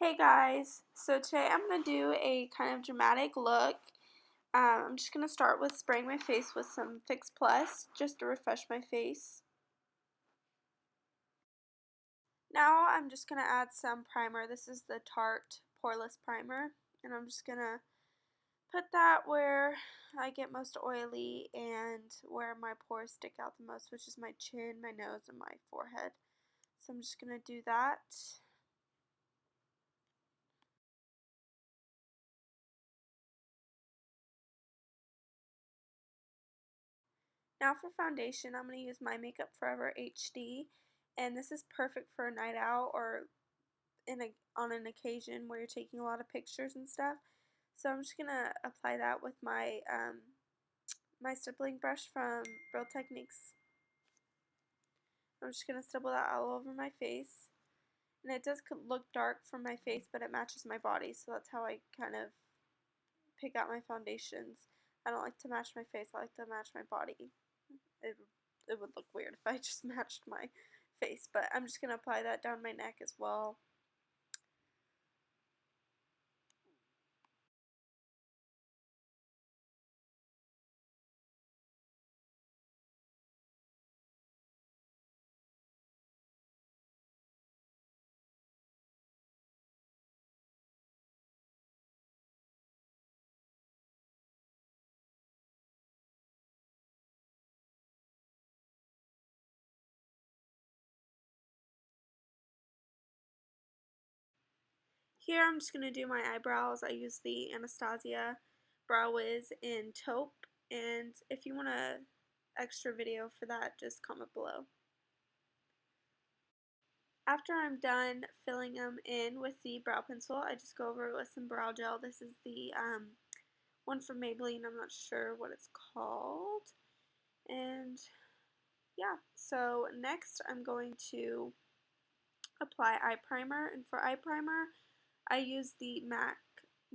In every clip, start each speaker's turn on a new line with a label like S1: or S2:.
S1: Hey guys, so today I'm going to do a kind of dramatic look. I'm just going to start with spraying my face with some Fix Plus just to refresh my face. Now I'm just going to add some primer. This is the Tarte Poreless Primer, and I'm just going to put that where I get most oily and where my pores stick out the most, which is my chin, my nose, and my forehead. So I'm just going to do that. Now for foundation, I'm going to use My Makeup Forever HD, and this is perfect for a night out or on an occasion where you're taking a lot of pictures and stuff. So I'm just going to apply that with my stippling brush from Real Techniques. I'm just going to stipple that all over my face. And it does look dark from my face, but it matches my body, so that's how I kind of pick out my foundations. I don't like to match my face, I like to match my body. It would look weird if I just matched my face, but I'm just going to apply that down my neck as well. Here I'm just going to do my eyebrows. I use the Anastasia Brow Wiz in taupe, and if you want an extra video for that, just comment below. After I'm done filling them in with the brow pencil, I just go over it with some brow gel. This is the one from Maybelline. I'm not sure what it's called. And yeah, so next I'm going to apply eye primer. And for eye primer, I use the MAC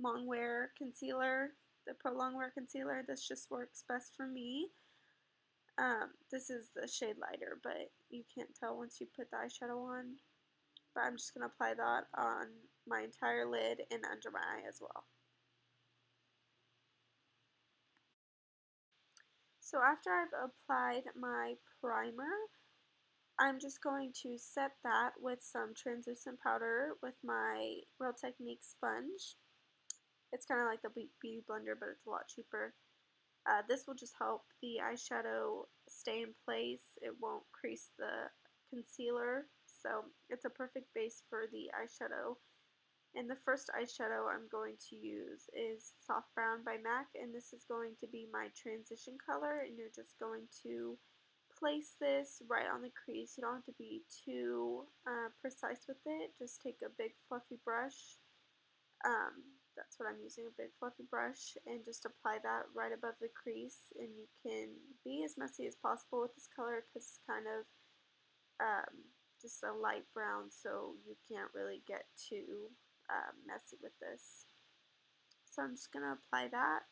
S1: Longwear Concealer, the Pro Longwear Concealer. This just works best for me. This is the shade lighter, but you can't tell once you put the eyeshadow on. But I'm just going to apply that on my entire lid and under my eye as well. So after I've applied my primer, I'm just going to set that with some translucent powder with my Real Techniques sponge. It's kind of like the Beauty Blender, but it's a lot cheaper. This will just help the eyeshadow stay in place. It won't crease the concealer, so it's a perfect base for the eyeshadow. And the first eyeshadow I'm going to use is Soft Brown by MAC, and this is going to be my transition color, and you're just going to place this right on the crease. You don't have to be too precise with it. Just take a big fluffy brush. That's what I'm using, a big fluffy brush, and just apply that right above the crease. And you can be as messy as possible with this color because it's kind of just a light brown, so you can't really get too messy with this. So I'm just going to apply that.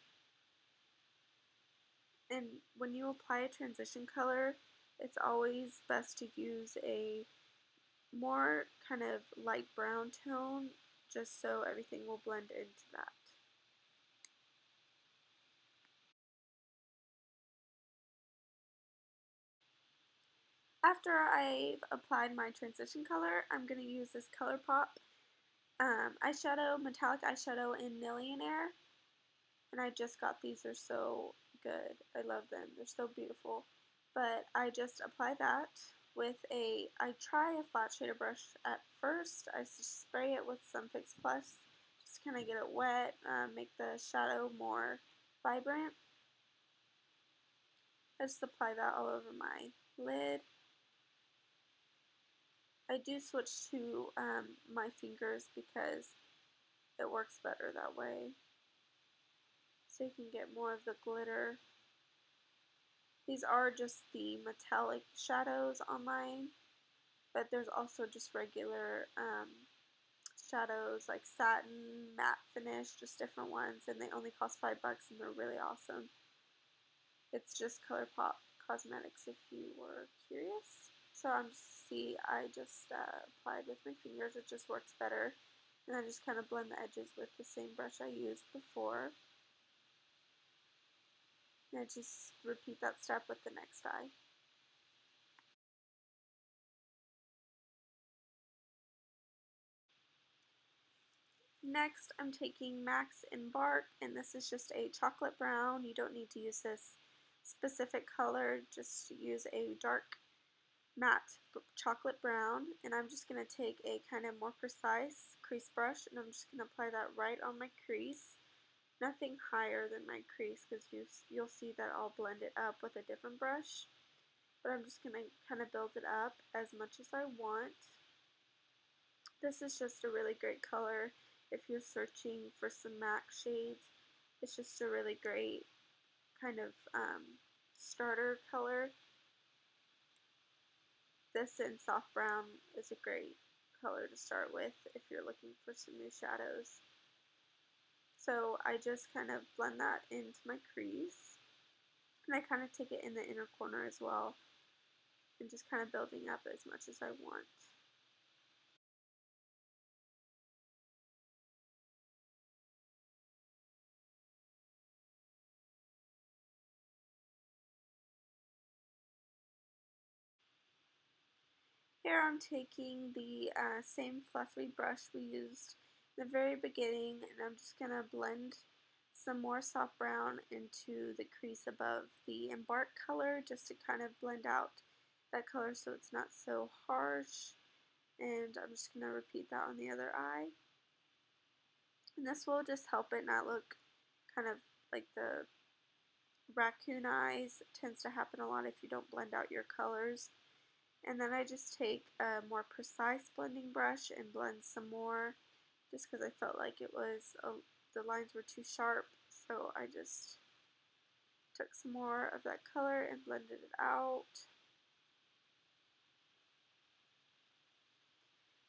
S1: And when you apply a transition color, it's always best to use a more kind of light brown tone just so everything will blend into that. After I've applied my transition color, I'm going to use this ColourPop eyeshadow, metallic eyeshadow in Millionaire. And I just got these. They're so good. I love them. They're so beautiful. But I just apply that with I try a flat shader brush at first. I just spray it with some Fix Plus. Just kind of get it wet, make the shadow more vibrant. I just apply that all over my lid. I do switch to my fingers because it works better that way. So you can get more of the glitter. These are just the metallic shadows on mine, but there's also just regular shadows like satin, matte finish, just different ones, and they only cost $5 and they're really awesome. It's just ColourPop Cosmetics if you were curious. So I just applied with my fingers, it just works better. And I just kind of blend the edges with the same brush I used before. And I just repeat that step with the next eye. Next, I'm taking MAC's Embark, and this is just a chocolate brown. You don't need to use this specific color, just use a dark matte chocolate brown. And I'm just going to take a kind of more precise crease brush, and I'm just going to apply that right on my crease. Nothing higher than my crease, because you'll see that I'll blend it up with a different brush. But I'm just going to kind of build it up as much as I want. This is just a really great color if you're searching for some MAC shades. It's just a really great kind of starter color. This and soft brown is a great color to start with if you're looking for some new shadows. So I just kind of blend that into my crease, and I kind of take it in the inner corner as well, and just kind of building up as much as I want. Here I'm taking the same fluffy brush we used in the very beginning, and I'm just going to blend some more soft brown into the crease above the Embark color, just to kind of blend out that color so it's not so harsh. And I'm just going to repeat that on the other eye. And this will just help it not look kind of like the raccoon eyes. It tends to happen a lot if you don't blend out your colors. And then I just take a more precise blending brush and blend some more, just because I felt like the lines were too sharp. So I just took some more of that color and blended it out.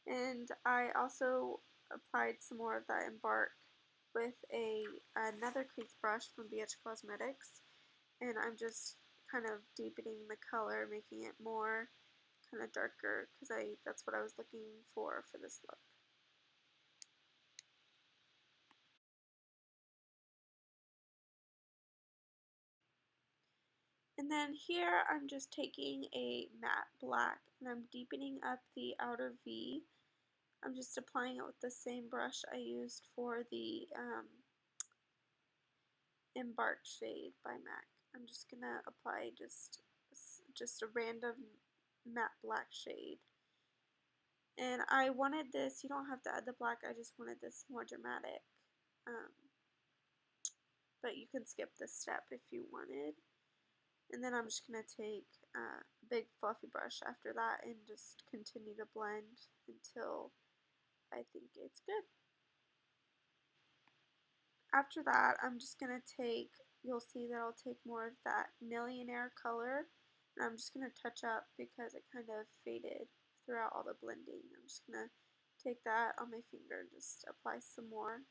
S1: And I also applied some more of that Embark with another crease brush from BH Cosmetics. And I'm just kind of deepening the color, making it more kind of darker, because that's what I was looking for this look. And then here I'm just taking a matte black and I'm deepening up the outer V. I'm just applying it with the same brush I used for the Embark shade by MAC. I'm just going to apply just a random matte black shade. And I wanted this, you don't have to add the black, I just wanted this more dramatic. But you can skip this step if you wanted. And then I'm just going to take a big fluffy brush after that and just continue to blend until I think it's good. After that, I'm just going to take, you'll see that I'll take more of that Millionaire color, and I'm just going to touch up because it kind of faded throughout all the blending. I'm just going to take that on my finger and just apply some more.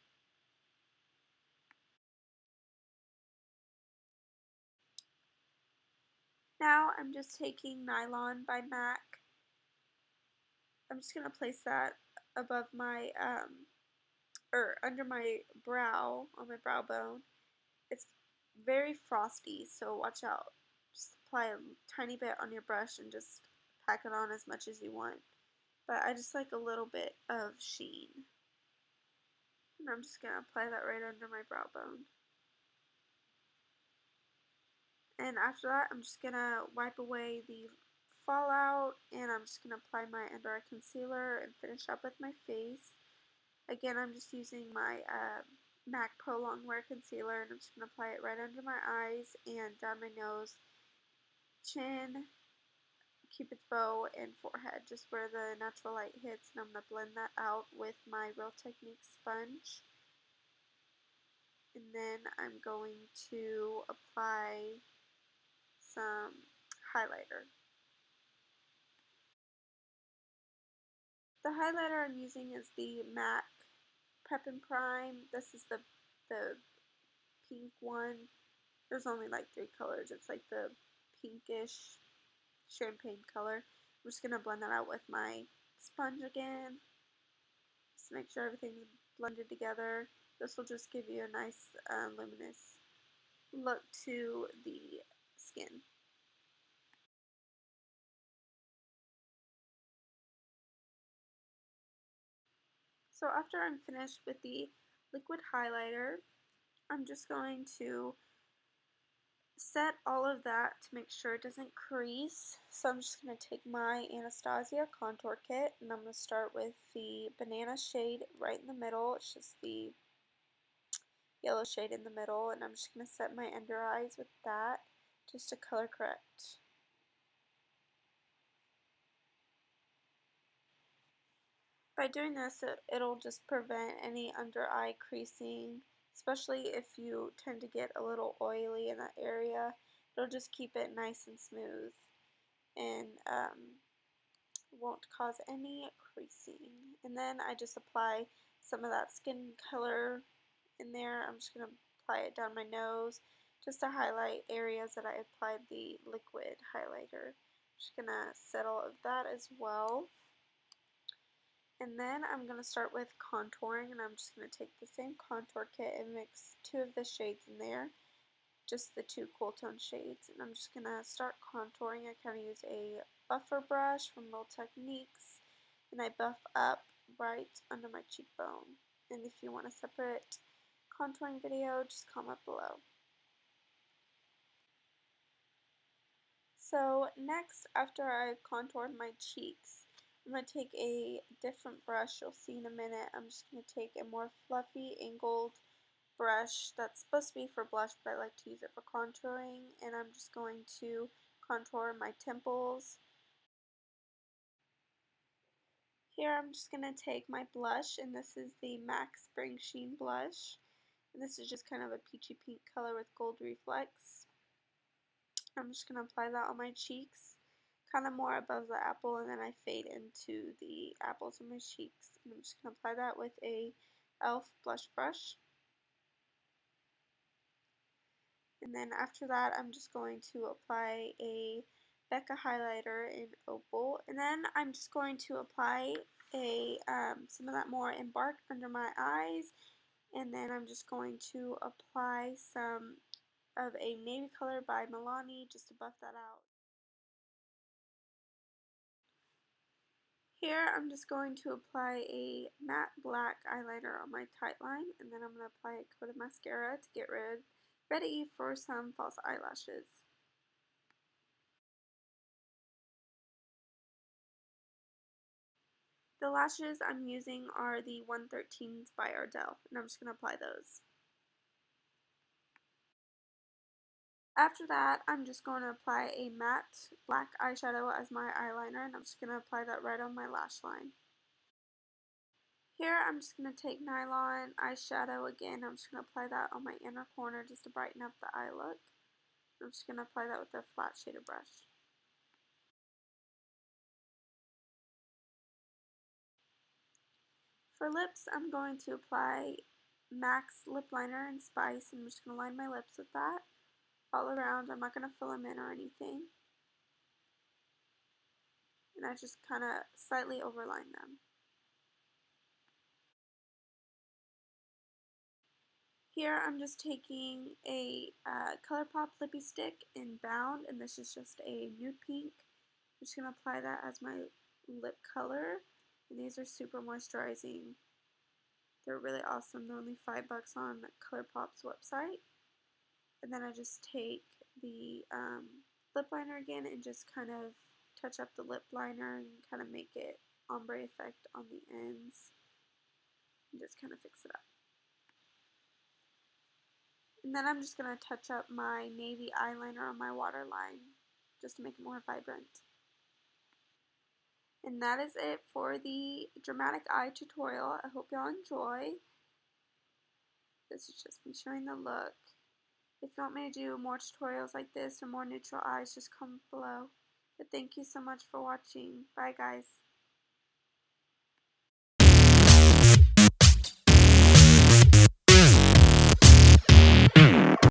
S1: Now I'm just taking Nylon by MAC. I'm just going to place that above my, or under my brow, on my brow bone. It's very frosty, so watch out. Just apply a tiny bit on your brush and just pack it on as much as you want. But I just like a little bit of sheen. And I'm just going to apply that right under my brow bone. And after that, I'm just going to wipe away the fallout, and I'm just going to apply my under eye concealer and finish up with my face. Again, I'm just using my MAC Pro Longwear Concealer, and I'm just going to apply it right under my eyes and down my nose, chin, cupid's bow, and forehead, just where the natural light hits, and I'm going to blend that out with my Real Techniques sponge. And then I'm going to apply some highlighter. The highlighter I'm using is the MAC Prep and Prime. This is the pink one. There's only like 3 colors. It's like the pinkish champagne color. I'm just going to blend that out with my sponge again. just to make sure everything's blended together. This will just give you a nice luminous look to the skin. So after I'm finished with the liquid highlighter, I'm just going to set all of that to make sure it doesn't crease. So I'm just going to take my Anastasia contour kit, and I'm going to start with the banana shade right in the middle. It's just the yellow shade in the middle, and I'm just going to set my under eyes with that just to color correct. By doing this, it'll just prevent any under eye creasing, especially if you tend to get a little oily in that area. It'll just keep it nice and smooth, and won't cause any creasing. And then I just apply some of that skin color in there. I'm just going to apply it down my nose just to highlight areas that I applied the liquid highlighter. I'm just going to set all of that as well. And then I'm going to start with contouring, and I'm just going to take the same contour kit and mix two of the shades in there, just the two cool tone shades. And I'm just going to start contouring. I kind of use a buffer brush from Real Techniques, and I buff up right under my cheekbone. And if you want a separate contouring video, just comment below. So next, after I've contoured my cheeks, I'm going to take a different brush, you'll see in a minute. I'm just going to take a more fluffy, angled brush that's supposed to be for blush, but I like to use it for contouring, and I'm just going to contour my temples. Here I'm just going to take my blush, and this is the MAC Spring Sheen blush, and this is just kind of a peachy pink color with gold reflex. I'm just going to apply that on my cheeks, kind of more above the apple, and then I fade into the apples of my cheeks. And I'm just going to apply that with a e.l.f. blush brush. And then after that, I'm just going to apply a Becca highlighter in Opal. And then I'm just going to apply some of that more Embark under my eyes. And then I'm just going to apply some of a navy color by Milani just to buff that out. Here I'm just going to apply a matte black eyeliner on my tight line, and then I'm going to apply a coat of mascara to get ready for some false eyelashes. The lashes I'm using are the 113s by Ardell, and I'm just going to apply those. After that, I'm just going to apply a matte black eyeshadow as my eyeliner, and I'm just going to apply that right on my lash line. Here I'm just going to take Nylon eyeshadow again. I'm just going to apply that on my inner corner just to brighten up the eye look. I'm just going to apply that with a flat shader brush. For lips, I'm going to apply MAC's lip liner in Spice, and I'm just going to line my lips with that all around. I'm not going to fill them in or anything. And I just kind of slightly overline them. Here I'm just taking a ColourPop Lippie Stick in Bound, and this is just a nude pink. I'm just going to apply that as my lip color, and these are super moisturizing. They're really awesome. They're only $5 on ColourPop's website. And then I just take the lip liner again and just kind of touch up the lip liner and kind of make it ombre effect on the ends and just kind of fix it up. And then I'm just going to touch up my navy eyeliner on my waterline just to make it more vibrant. And that is it for the dramatic eye tutorial. I hope y'all enjoy. This is just me showing the look. If you want me to do more tutorials like this or more neutral eyes, just comment below. But thank you so much for watching. Bye guys.